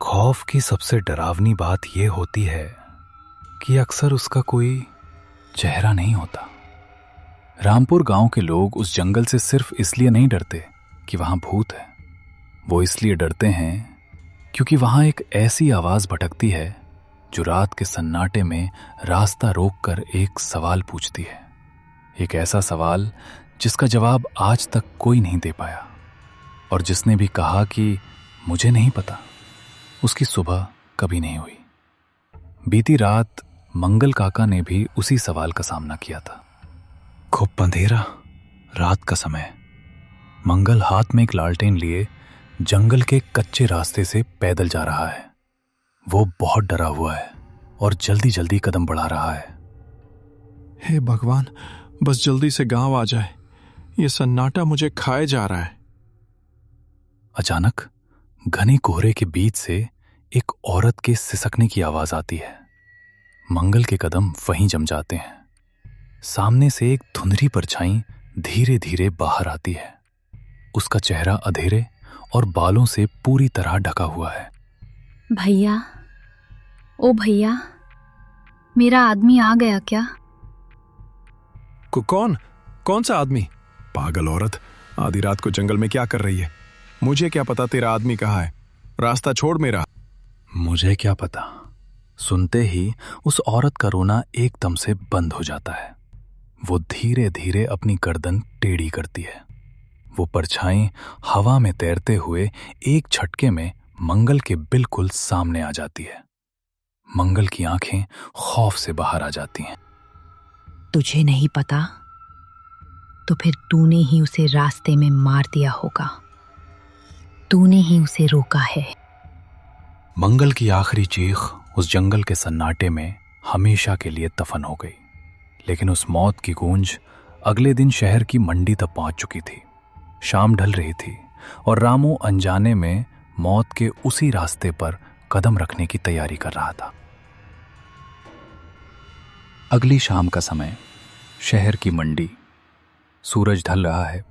खौफ की सबसे डरावनी बात यह होती है कि अक्सर उसका कोई चेहरा नहीं होता। रामपुर गांव के लोग उस जंगल से सिर्फ इसलिए नहीं डरते कि वहां भूत है। वो इसलिए डरते हैं क्योंकि वहां एक ऐसी आवाज भटकती है जो रात के सन्नाटे में रास्ता रोककर एक सवाल पूछती है। एक ऐसा सवाल जिसका जवाब आज तक कोई नहीं दे पाया, और जिसने भी कहा कि मुझे नहीं पता, उसकी सुबह कभी नहीं हुई। बीती रात मंगल काका ने भी उसी सवाल का सामना किया था। खूब अंधेरा, रात का समय। मंगल हाथ में एक लालटेन लिए जंगल के कच्चे रास्ते से पैदल जा रहा है। वो बहुत डरा हुआ है और जल्दी जल्दी कदम बढ़ा रहा है। हे भगवान, बस जल्दी से गांव आ जाए, ये सन्नाटा मुझे खाए जा रहा है। अचानक घने कोहरे के बीच से एक औरत के सिसकने की आवाज आती है। मंगल के कदम वहीं जम जाते हैं। सामने से एक धुंधली परछाई धीरे धीरे बाहर आती है। उसका चेहरा अंधेरे और बालों से पूरी तरह ढका हुआ है। भैया, ओ भैया, मेरा आदमी आ गया क्या? कौन सा आदमी? पागल औरत, आधी रात को जंगल में क्या कर रही है? मुझे क्या पता तेरा आदमी कहाँ है? रास्ता छोड़ मेरा। मुझे क्या पता। सुनते ही उस औरत का रोना एकदम से बंद हो जाता है। वो धीरे धीरे अपनी गर्दन टेढ़ी करती है। वो परछाई हवा में तैरते हुए एक झटके में मंगल के बिल्कुल सामने आ जाती है। मंगल की आंखें खौफ से बाहर आ जाती हैं। तुझे नहीं पता तो फिर तूने ही उसे रास्ते में मार दिया होगा। तूने ही उसे रोका है। मंगल की आखिरी चीख उस जंगल के सन्नाटे में हमेशा के लिए दफन हो गई। लेकिन उस मौत की गूंज अगले दिन शहर की मंडी तक पहुंच चुकी थी। शाम ढल रही थी और रामू अनजाने में मौत के उसी रास्ते पर कदम रखने की तैयारी कर रहा था। अगली शाम का समय, शहर की मंडी। सूरज ढल रहा है।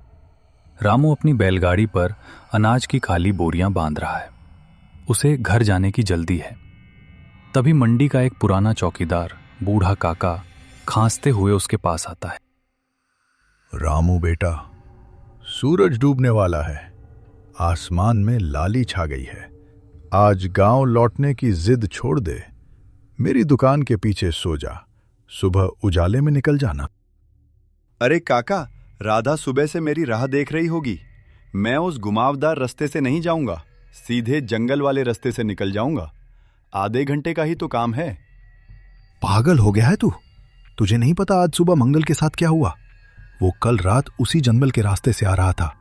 रामू अपनी बैलगाड़ी पर अनाज की खाली बोरियां बांध रहा है। उसे घर जाने की जल्दी है। तभी मंडी का एक पुराना चौकीदार बूढ़ा काका खांसते हुए उसके पास आता है। रामू बेटा, सूरज डूबने वाला है। आसमान में लाली छा गई है। आज गांव लौटने की जिद छोड़ दे। मेरी दुकान के पीछे सो जा। सुबह उजाले में निकल जाना। अरे काका, राधा सुबह से मेरी राह देख रही होगी। मैं उस घुमावदार रास्ते से नहीं जाऊंगा, सीधे जंगल वाले रास्ते से निकल जाऊंगा। आधे घंटे का ही तो काम है। पागल हो गया है तू? तुझे नहीं पता आज सुबह मंगल के साथ क्या हुआ? वो कल रात उसी जंगल के रास्ते से आ रहा था।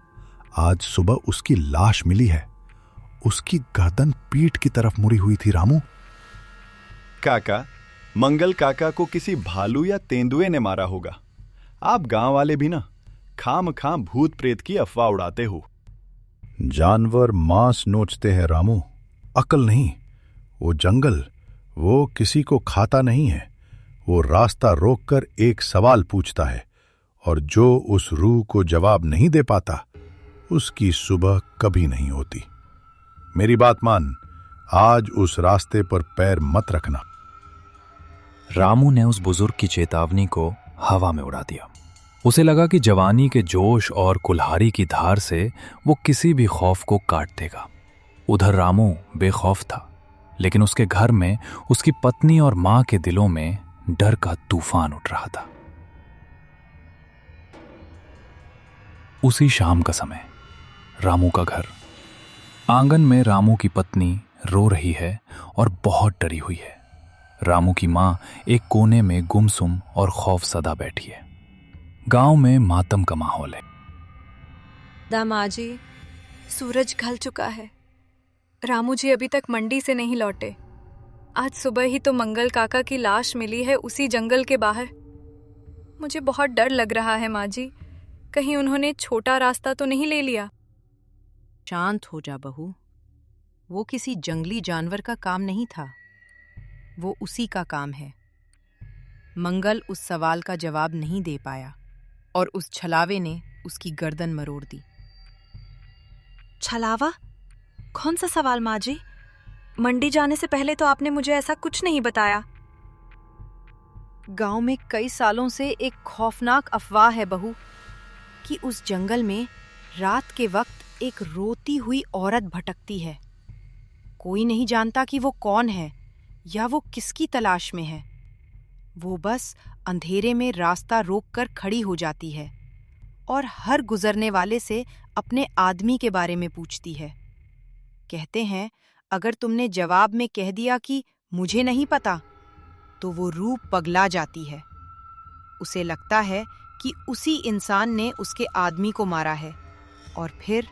आज सुबह उसकी लाश मिली है। उसकी गर्दन पीठ की तरफ मुड़ी हुई थी। रामू, काका, मंगल काका को किसी भालू या तेंदुए ने मारा होगा। आप गांव वाले भी ना खाम भूत प्रेत की अफवाह उड़ाते हो। जानवर मांस नोचते हैं रामू, अकल नहीं। वो जंगल, वो किसी को खाता नहीं है। वो रास्ता रोककर एक सवाल पूछता है, और जो उस रूह को जवाब नहीं दे पाता, उसकी सुबह कभी नहीं होती। मेरी बात मान, आज उस रास्ते पर पैर मत रखना। रामू ने उस बुजुर्ग की चेतावनी को हवा में उड़ा दिया। उसे लगा कि जवानी के जोश और कुल्हाड़ी की धार से वो किसी भी खौफ को काट देगा। उधर रामू बेखौफ था, लेकिन उसके घर में उसकी पत्नी और मां के दिलों में डर का तूफान उठ रहा था। उसी शाम का समय, रामू का घर। आंगन में रामू की पत्नी रो रही है और बहुत डरी हुई है। रामू की मां एक कोने में गुमसुम और खौफसदा बैठी है। गांव में मातम का माहौल है। दामाजी, सूरज ढल चुका है। रामू जी अभी तक मंडी से नहीं लौटे। आज सुबह ही तो मंगल काका की लाश मिली है उसी जंगल के बाहर। मुझे बहुत डर लग रहा है माँ जी, कहीं उन्होंने छोटा रास्ता तो नहीं ले लिया। शांत हो जा बहू, वो किसी जंगली जानवर का काम नहीं था, वो उसी का काम है। मंगल उस सवाल का जवाब नहीं दे पाया और उस छलावे ने उसकी गर्दन मरोड़ दी। छलावा? कौन सा सवाल माँ जी? मंडी जाने से पहले तो आपने मुझे ऐसा कुछ नहीं बताया। गांव में कई सालों से एक खौफनाक अफवाह है बहू कि उस जंगल में रात के वक्त एक रोती हुई औरत भटकती है। कोई नहीं जानता कि वो कौन है या वो किसकी तलाश में है। वो बस अंधेरे में रास्ता रोककर खड़ी हो जाती है और हर गुजरने वाले से अपने आदमी के बारे में पूछती है। कहते हैं अगर तुमने जवाब में कह दिया कि मुझे नहीं पता, तो वो रूह पगला जाती है। उसे लगता है कि उसी इंसान ने उसके आदमी को मारा है और फिर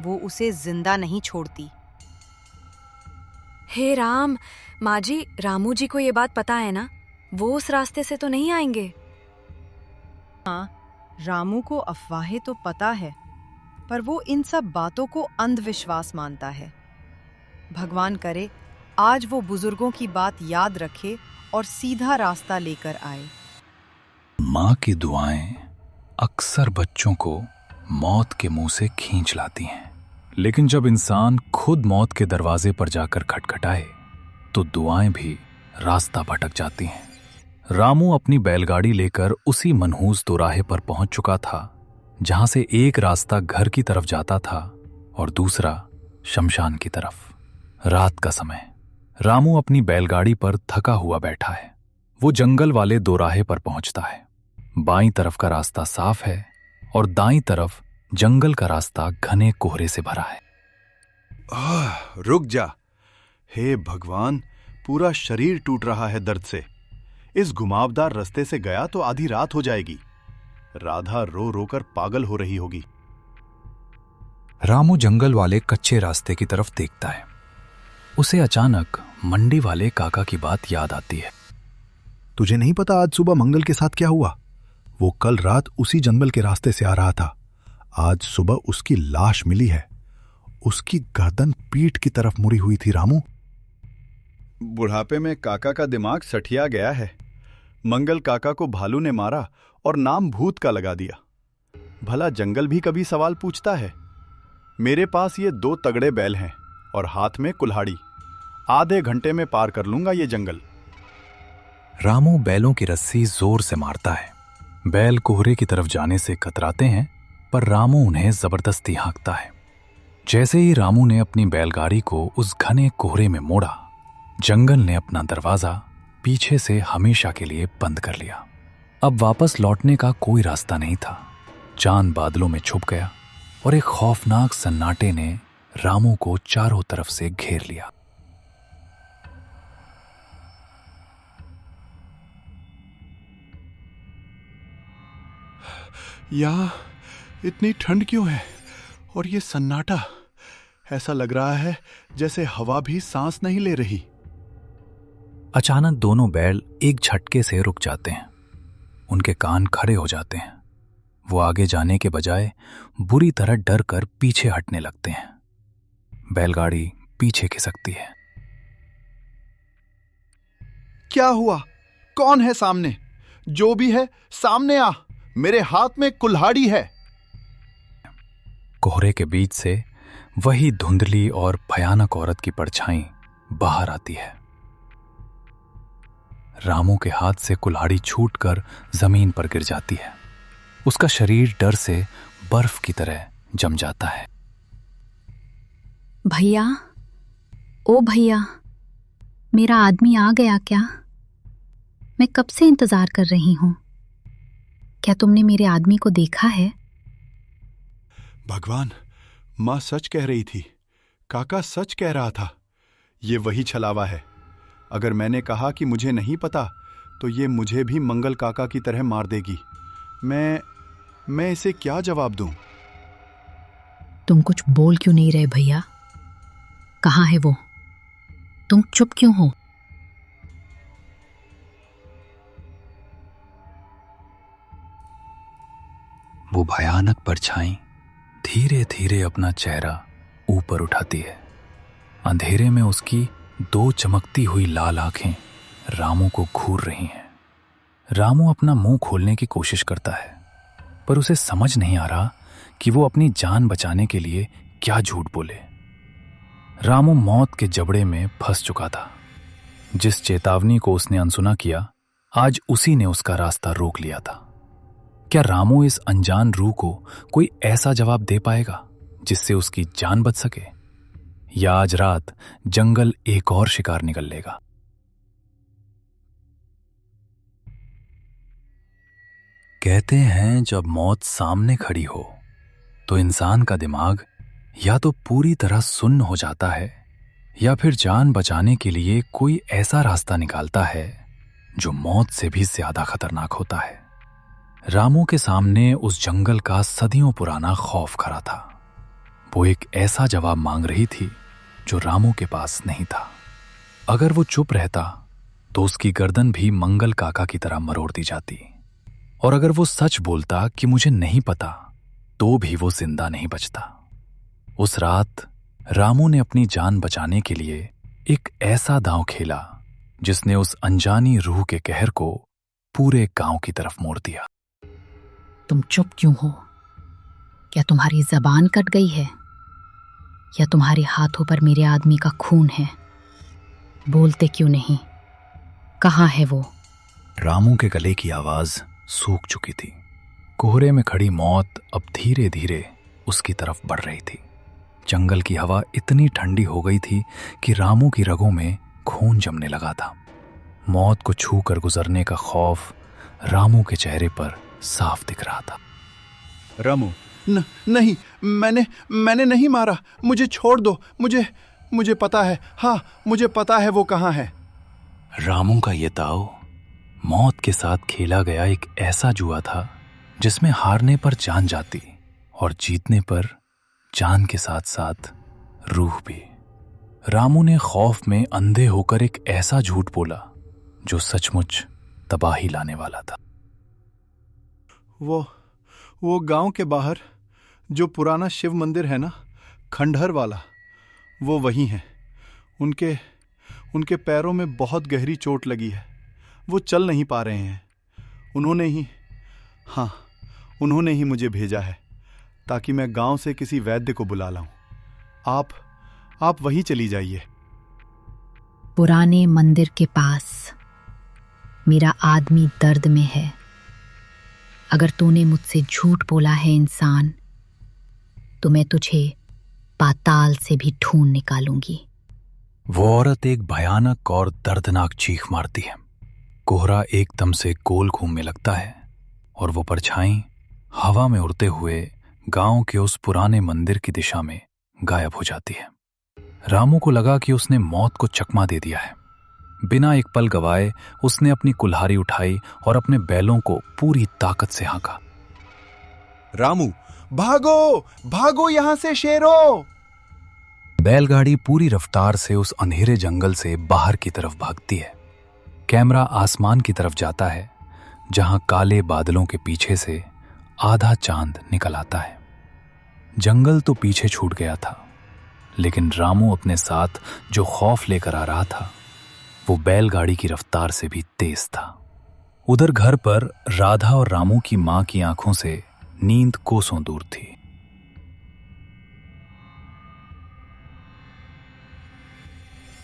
वो उसे जिंदा नहीं छोड़ती। हे राम, माँ जी, रामू जी को ये बात पता है ना? वो उस रास्ते से तो नहीं आएंगे। हाँ, रामू को अफवाहें तो पता है, पर वो इन सब बातों को अंधविश्वास मानता है। भगवान करे आज वो बुजुर्गों की बात याद रखे और सीधा रास्ता लेकर आए। माँ की दुआएं अक्सर बच्चों को मौत के मुंह से खींच लाती हैं, लेकिन जब इंसान खुद मौत के दरवाजे पर जाकर खटखटाए तो दुआएं भी रास्ता भटक जाती हैं। रामू अपनी बैलगाड़ी लेकर उसी मनहूस दोराहे पर पहुंच चुका था जहां से एक रास्ता घर की तरफ जाता था और दूसरा शमशान की तरफ। रात का समय। रामू अपनी बैलगाड़ी पर थका हुआ बैठा है। वो जंगल वाले दोराहे पर पहुंचता है। बाईं तरफ का रास्ता साफ है और दाईं तरफ जंगल का रास्ता घने कोहरे से भरा है। रुक जा। हे भगवान, पूरा शरीर टूट रहा है दर्द से। इस घुमावदार रास्ते से गया तो आधी रात हो जाएगी। राधा रो रो कर पागल हो रही होगी। रामू जंगल वाले कच्चे रास्ते की तरफ देखता है। उसे अचानक मंडी वाले काका की बात याद आती है। तुझे नहीं पता आज सुबह मंगल के साथ क्या हुआ? वो कल रात उसी जंगल के रास्ते से आ रहा था। आज सुबह उसकी लाश मिली है। उसकी गर्दन पीठ की तरफ मुड़ी हुई थी। रामू, बुढ़ापे में काका का दिमाग सठिया गया है। मंगल काका को भालू ने मारा और नाम भूत का लगा दिया। भला जंगल भी कभी सवाल पूछता है? मेरे पास ये 2 तगड़े बैल हैं और हाथ में कुल्हाड़ी। आधे घंटे में पार कर लूंगा ये जंगल। रामू बैलों की रस्सी जोर से मारता है। बैल कोहरे की तरफ जाने से कतराते हैं, पर रामू उन्हें जबरदस्ती हाँकता है। जैसे ही रामू ने अपनी बैलगाड़ी को उस घने कोहरे में मोड़ा, जंगल ने अपना दरवाजा पीछे से हमेशा के लिए बंद कर लिया। अब वापस लौटने का कोई रास्ता नहीं था। चांद बादलों में छुप गया और एक खौफनाक सन्नाटे ने रामू को चारों तरफ से घेर लिया। यहाँ इतनी ठंड क्यों है? और ये सन्नाटा, ऐसा लग रहा है जैसे हवा भी सांस नहीं ले रही। अचानक दोनों बैल एक झटके से रुक जाते हैं। उनके कान खड़े हो जाते हैं। वो आगे जाने के बजाय बुरी तरह डर कर पीछे हटने लगते हैं। बैलगाड़ी पीछे खिसकती है। क्या हुआ? कौन है सामने? जो भी है सामने आ। मेरे हाथ में कुल्हाड़ी है। कोहरे के बीच से वही धुंधली और भयानक औरत की परछाई बाहर आती है। रामू के हाथ से कुल्हाड़ी छूटकर जमीन पर गिर जाती है। उसका शरीर डर से बर्फ की तरह जम जाता है। भैया, ओ भैया, मेरा आदमी आ गया क्या? मैं कब से इंतजार कर रही हूं। क्या तुमने मेरे आदमी को देखा है? भगवान, मां सच कह रही थी। काका सच कह रहा था। ये वही छलावा है। अगर मैंने कहा कि मुझे नहीं पता, तो ये मुझे भी मंगल काका की तरह मार देगी। मैं इसे क्या जवाब दूं? तुम कुछ बोल क्यों नहीं रहे भैया? कहाँ है वो? तुम चुप क्यों हो? वो भयानक परछाई धीरे धीरे अपना चेहरा ऊपर उठाती है। अंधेरे में उसकी 2 चमकती हुई लाल आंखें रामू को घूर रही हैं। रामू अपना मुंह खोलने की कोशिश करता है, पर उसे समझ नहीं आ रहा कि वो अपनी जान बचाने के लिए क्या झूठ बोले। रामू मौत के जबड़े में फंस चुका था। जिस चेतावनी को उसने अनसुना किया, आज उसी ने उसका रास्ता रोक लिया था। क्या रामू इस अनजान रूह को कोई ऐसा जवाब दे पाएगा जिससे उसकी जान बच सके, या आज रात जंगल एक और शिकार निकल लेगा? कहते हैं जब मौत सामने खड़ी हो तो इंसान का दिमाग या तो पूरी तरह सुन्न हो जाता है या फिर जान बचाने के लिए कोई ऐसा रास्ता निकालता है जो मौत से भी ज्यादा खतरनाक होता है। रामू के सामने उस जंगल का सदियों पुराना खौफ खड़ा था। वो एक ऐसा जवाब मांग रही थी जो रामू के पास नहीं था। अगर वो चुप रहता तो उसकी गर्दन भी मंगल काका की तरह मरोड़ दी जाती, और अगर वो सच बोलता कि मुझे नहीं पता, तो भी वो जिंदा नहीं बचता। उस रात रामू ने अपनी जान बचाने के लिए एक ऐसा दांव खेला जिसने उस अनजानी रूह के कहर को पूरे गांव की तरफ मोड़ दिया। तुम चुप क्यों हो? क्या तुम्हारी जबान कट गई है या तुम्हारे हाथों पर मेरे आदमी का खून है? बोलते क्यों नहीं? कहाँ है वो? रामू के गले की आवाज सूख चुकी थी। कोहरे में खड़ी मौत अब धीरे धीरे उसकी तरफ बढ़ रही थी। जंगल की हवा इतनी ठंडी हो गई थी कि रामू की रगों में खून जमने लगा था। मौत को छू कर गुजरने का खौफ रामू के चेहरे पर साफ दिख रहा था। रामू, नहीं, मैंने नहीं मारा, मुझे छोड़ दो, मुझे पता है, हाँ मुझे पता है वो कहाँ है। रामू का ये दाव मौत के साथ खेला गया एक ऐसा जुआ था जिसमें हारने पर जान जाती और जीतने पर जान के साथ साथ रूह भी। रामू ने खौफ में अंधे होकर एक ऐसा झूठ बोला जो सचमुच तबाही लाने वाला था। वो गांव के बाहर जो पुराना शिव मंदिर है ना, खंडहर वाला, वो वही है। उनके पैरों में बहुत गहरी चोट लगी है, वो चल नहीं पा रहे हैं। उन्होंने ही मुझे भेजा है ताकि मैं गांव से किसी वैद्य को बुला लाऊं। आप वहीं चली जाइए। पुराने मंदिर के पास मेरा आदमी दर्द में है। अगर तूने मुझसे झूठ बोला है इंसान, तो मैं तुझे पाताल से भी ढूंढ निकालूंगी। वो औरत एक भयानक और दर्दनाक चीख मारती है। कोहरा एकदम से गोल घूमने लगता है और वो परछाई हवा में उड़ते हुए गांव के उस पुराने मंदिर की दिशा में गायब हो जाती है। रामू को लगा कि उसने मौत को चकमा दे दिया है। बिना एक पल गवाए उसने अपनी कुल्हाड़ी उठाई और अपने बैलों को पूरी ताकत से हाँका। रामू, भागो यहां से शेरों! बैलगाड़ी पूरी रफ्तार से उस अंधेरे जंगल से बाहर की तरफ भागती है। कैमरा आसमान की तरफ जाता है जहां काले बादलों के पीछे से आधा चांद निकल आता है। जंगल तो पीछे छूट गया था, लेकिन रामू अपने साथ जो खौफ लेकर आ रहा था वो बैलगाड़ी की रफ्तार से भी तेज था। उधर घर पर राधा और रामू की मां की आंखों से नींद कोसों दूर थी।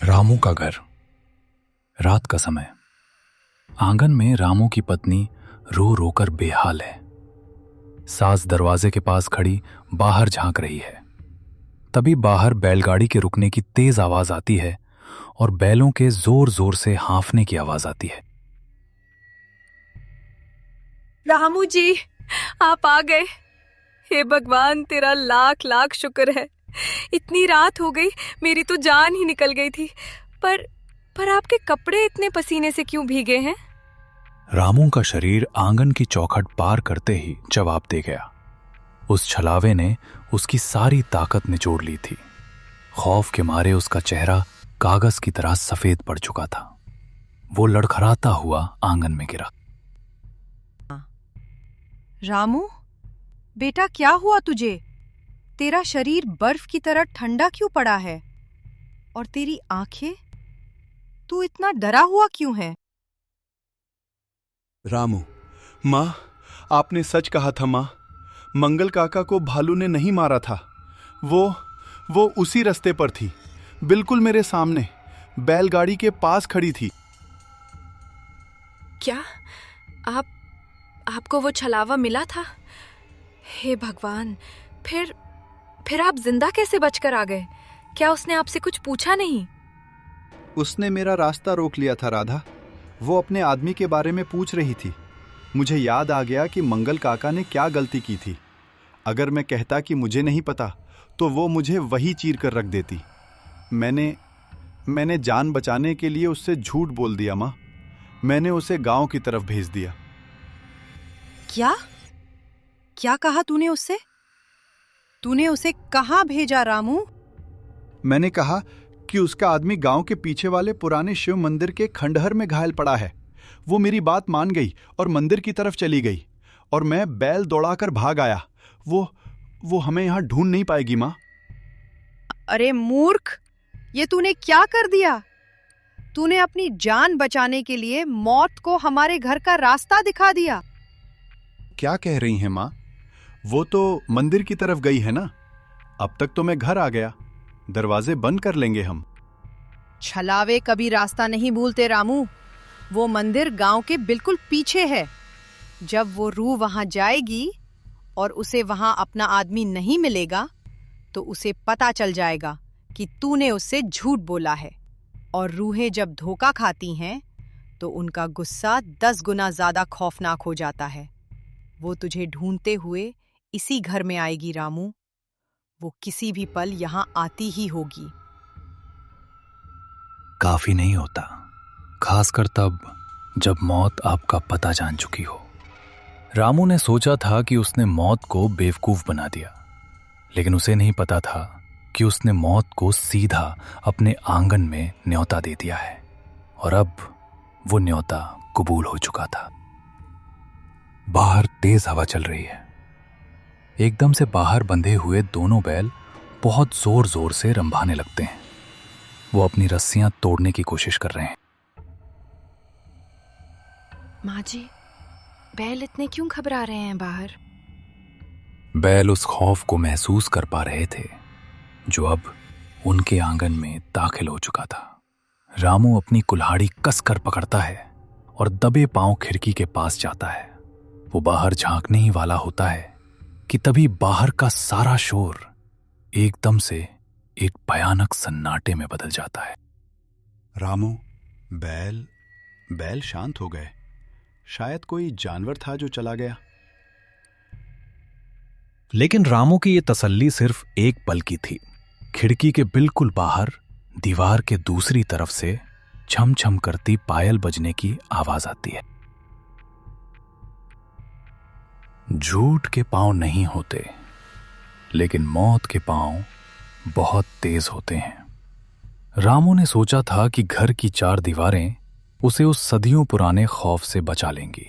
रामू का घर। रात का समय। आंगन में रामू की पत्नी रो रोकर बेहाल है। सास दरवाजे के पास खड़ी बाहर झांक रही है। तभी बाहर बैलगाड़ी के रुकने की तेज आवाज आती है और बैलों के जोर जोर से हांफने की आवाज आती है। रामू जी, आप आ गए। हे भगवान, तेरा लाख लाख शुक्र है। इतनी रात हो गई, मेरी तो जान ही निकल गई थी। पर आपके कपड़े इतने पसीने से क्यों भीगे हैं? रामू का शरीर आंगन की चौखट पार करते ही जवाब दे गया। उस छलावे ने उसकी सारी ताकत निचोड़ ली थी। खौफ के मारे उसका चेहरा कागज की तरह सफेद पड़ चुका था। वो लड़खड़ाता हुआ आंगन में गिरा। रामू, बेटा क्या हुआ तुझे? तेरा शरीर बर्फ की तरह ठंडा क्यों पड़ा है? और तेरी आंखें, तू इतना डरा हुआ क्यों है? रामू, माँ, आपने सच कहा था माँ। मंगल काका को भालू ने नहीं मारा था। वो उसी रास्ते पर थी। बिल्कुल मेरे सामने, बैलगाड़ी के पास खड़ी थी। क्या आपको वो छलावा मिला था? हे भगवान, फिर आप जिंदा कैसे बचकर आ गए? क्या उसने आपसे कुछ पूछा नहीं? उसने मेरा रास्ता रोक लिया था राधा। वो अपने आदमी के बारे में पूछ रही थी। मुझे याद आ गया कि मंगल काका ने क्या गलती की थी। अगर मैं कहता कि मुझे नहीं पता तो वो मुझे वही चीर कर रख देती। मैंने जान बचाने के लिए उससे झूठ बोल दिया माँ। मैंने उसे गांव की तरफ भेज दिया। क्या कहा तूने उससे? तूने उसे कहाँ भेजा रामू? मैंने कहा कि उसका आदमी गांव के पीछे वाले पुराने शिव मंदिर के खंडहर में घायल पड़ा है। वो मेरी बात मान गई और मंदिर की तरफ चली गई और मैं बैल दौड़ाकर भाग आया। वो हमें यहां ढूंढ नहीं पाएगी माँ। अरे मूर्ख, ये तूने क्या कर दिया? तूने अपनी जान बचाने के लिए मौत को हमारे घर का रास्ता दिखा दिया। क्या कह रही हैं माँ? वो तो मंदिर की तरफ गई है ना। अब तक तो मैं घर आ गया। दरवाजे बंद कर लेंगे हम। छलावे कभी रास्ता नहीं भूलते रामू। वो मंदिर गांव के बिल्कुल पीछे है। जब वो रूह वहां जाएगी और उसे वहां अपना आदमी नहीं मिलेगा तो उसे पता चल जाएगा कि तूने उससे झूठ बोला है। और रूहें जब धोखा खाती हैं तो उनका गुस्सा 10 गुना ज्यादा खौफनाक हो जाता है। वो तुझे ढूंढते हुए इसी घर में आएगी रामू। वो किसी भी पल यहां आती ही होगी। काफी नहीं होता, खासकर तब जब मौत आपका पता जान चुकी हो। रामू ने सोचा था कि उसने मौत को बेवकूफ बना दिया, लेकिन उसे नहीं पता था कि उसने मौत को सीधा अपने आंगन में न्योता दे दिया है और अब वो न्योता कबूल हो चुका था। बाहर तेज हवा चल रही है। एकदम से बाहर बंधे हुए दोनों बैल बहुत जोर जोर से रंभाने लगते हैं। वो अपनी रस्सियां तोड़ने की कोशिश कर रहे हैं। माँ जी, बैल इतने क्यों घबरा रहे हैं बाहर? बैल उस खौफ को महसूस कर पा रहे थे जो अब उनके आंगन में दाखिल हो चुका था। रामू अपनी कुल्हाड़ी कसकर पकड़ता है और दबे पांव खिड़की के पास जाता है। वो बाहर झांकने ही वाला होता है कि तभी बाहर का सारा शोर एकदम से एक भयानक सन्नाटे में बदल जाता है। रामू, बैल शांत हो गए। शायद कोई जानवर था जो चला गया। लेकिन रामू की ये तसल्ली सिर्फ एक पल की थी। खिड़की के बिल्कुल बाहर दीवार के दूसरी तरफ से छम छम करती पायल बजने की आवाज आती है। झूठ के पांव नहीं होते, लेकिन मौत के पांव बहुत तेज होते हैं। रामू ने सोचा था कि घर की 4 दीवारें उसे उस सदियों पुराने खौफ से बचा लेंगी,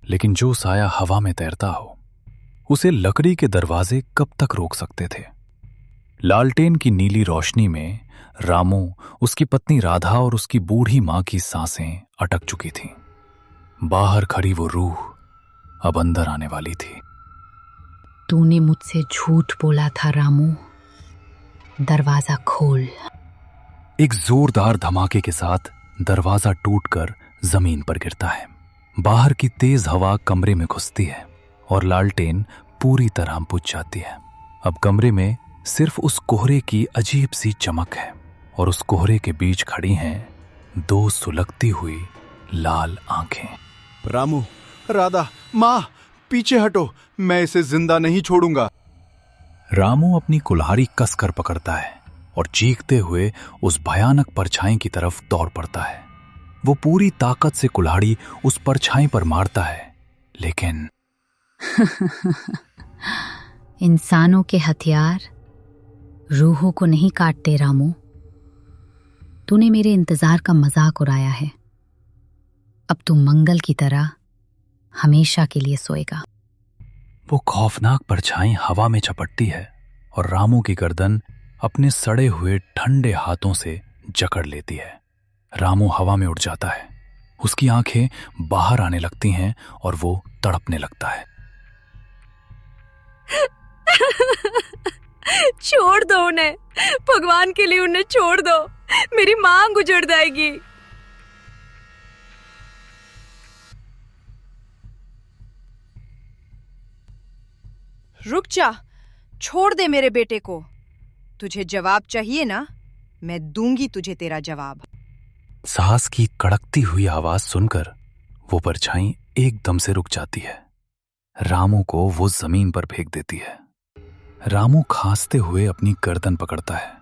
लेकिन जो साया हवा में तैरता हो उसे लकड़ी के दरवाजे कब तक रोक सकते थे। लालटेन की नीली रोशनी में रामू, उसकी पत्नी राधा और उसकी बूढ़ी मां की सांसें अटक चुकी थीं। बाहर खड़ी वो रूह अब अंदर आने वाली थी। तूने मुझसे झूठ बोला था रामू, दरवाजा खोल। एक जोरदार धमाके के साथ दरवाजा टूटकर जमीन पर गिरता है। बाहर की तेज हवा कमरे में घुसती है और लालटेन पूरी तरह बुझ जाती है। अब कमरे में सिर्फ उस कोहरे की अजीब सी चमक है और उस कोहरे के बीच खड़ी हैं 2 सुलगती हुई लाल आंखें। रामू, राधा, माँ, पीछे हटो, मैं इसे जिंदा नहीं छोड़ूंगा। रामू अपनी कुल्हाड़ी कसकर पकड़ता है और चीखते हुए उस भयानक परछाई की तरफ दौड़ पड़ता है। वो पूरी ताकत से कुल्हाड़ी उस परछाई पर मारता है, लेकिन इंसानों के हथियार रूहों को नहीं काटते रामू। तूने मेरे इंतजार का मजाक उड़ाया है। अब तू मंगल की तरह हमेशा के लिए सोएगा। वो खौफनाक परछाई हवा में झपटती है और रामू की गर्दन अपने सड़े हुए ठंडे हाथों से जकड़ लेती है। रामू हवा में उड़ जाता है। उसकी आंखें बाहर आने लगती हैं और वो तड़पने लगता है। छोड़ दो उन्हें, भगवान के लिए उन्हें छोड़ दो, मेरी मां गुजर जाएगी। रुक जा, छोड़ दे मेरे बेटे को। तुझे जवाब चाहिए ना, मैं दूंगी तुझे तेरा जवाब। सास की कड़कती हुई आवाज सुनकर वो परछाई एकदम से रुक जाती है। रामू को वो जमीन पर फेंक देती है। रामू खांसते हुए अपनी गर्दन पकड़ता है।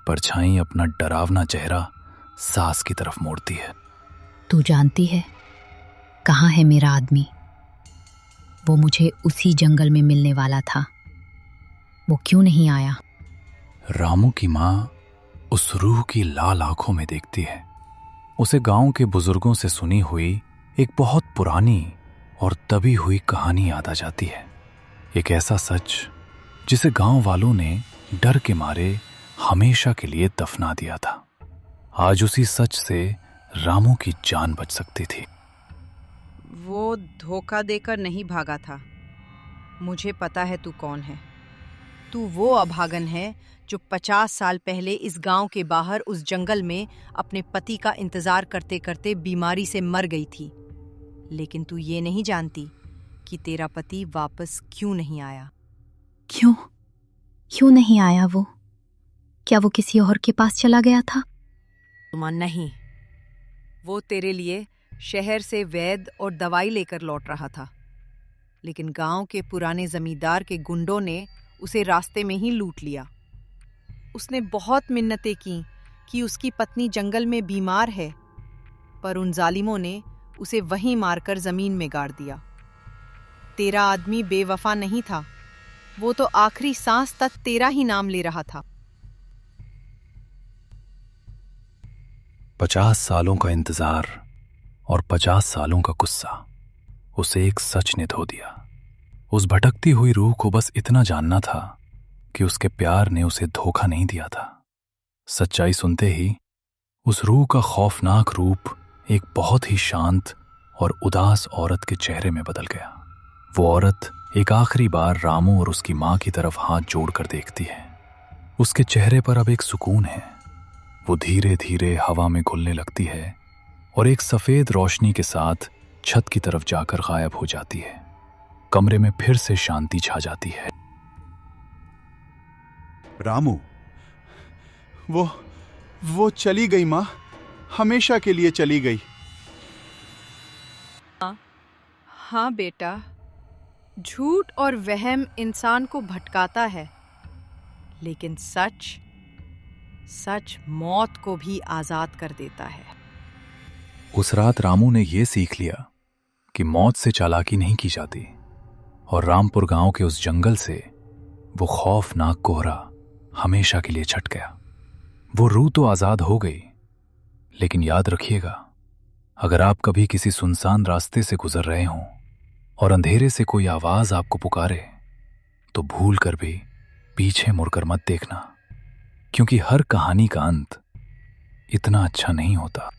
परछाई अपना डरावना चेहरा सास की तरफ मोड़ती है। तू जानती है कहाँ है मेरा आदमी? वो मुझे उसी जंगल में मिलने वाला था, वो क्यों नहीं आया? रामू की माँ उस रूह की लाल आंखों में देखती है। उसे गांव के बुजुर्गों से सुनी हुई एक बहुत पुरानी और दबी हुई कहानी याद आ जाती है। एक ऐसा सच जिसे गांव वालों ने डर के मारे हमेशा के लिए दफना दिया था। आज उसी सच से रामू की जान बच सकती थी। वो धोखा देकर नहीं भागा था। मुझे पता है तू कौन है। तू वो अभागन है जो 50 साल पहले इस गांव के बाहर उस जंगल में अपने पति का इंतजार करते करते बीमारी से मर गई थी। लेकिन तू ये नहीं जानती कि तेरा पति वापस क्यों नहीं आया। क्यों नहीं आया वो? क्या वो किसी और के पास चला गया था? नहीं, वो तेरे लिए शहर से वैद और दवाई लेकर लौट रहा था। लेकिन गांव के पुराने जमींदार के गुंडों ने उसे रास्ते में ही लूट लिया। उसने बहुत मिन्नतें की कि उसकी पत्नी जंगल में बीमार है, पर उन जालिमों ने उसे वहीं मारकर जमीन में गाड़ दिया। तेरा आदमी बेवफा नहीं था, वो तो आखिरी सांस तक तेरा ही नाम ले रहा था। 50 सालों का इंतजार और 50 सालों का गुस्सा उसे एक सच ने धो दिया। उस भटकती हुई रूह को बस इतना जानना था कि उसके प्यार ने उसे धोखा नहीं दिया था। सच्चाई सुनते ही उस रूह का खौफनाक रूप एक बहुत ही शांत और उदास औरत के चेहरे में बदल गया। वो औरत एक आखिरी बार रामू और उसकी मां की तरफ हाथ जोड़कर देखती है। उसके चेहरे पर अब एक सुकून है। वो धीरे धीरे हवा में घुलने लगती है और एक सफेद रोशनी के साथ छत की तरफ जाकर गायब हो जाती है। कमरे में फिर से शांति छा जाती है। रामू, वो चली गई माँ, हमेशा के लिए चली गई। हाँ बेटा, झूठ और वहम इंसान को भटकाता है, लेकिन सच मौत को भी आजाद कर देता है। उस रात रामू ने यह सीख लिया कि मौत से चालाकी नहीं की जाती, और रामपुर गांव के उस जंगल से वो खौफनाक कोहरा हमेशा के लिए छट गया। वो रूह तो आजाद हो गई, लेकिन याद रखिएगा, अगर आप कभी किसी सुनसान रास्ते से गुजर रहे हों और अंधेरे से कोई आवाज आपको पुकारे, तो भूल कर भी पीछे मुड़कर मत देखना, क्योंकि हर कहानी का अंत इतना अच्छा नहीं होता।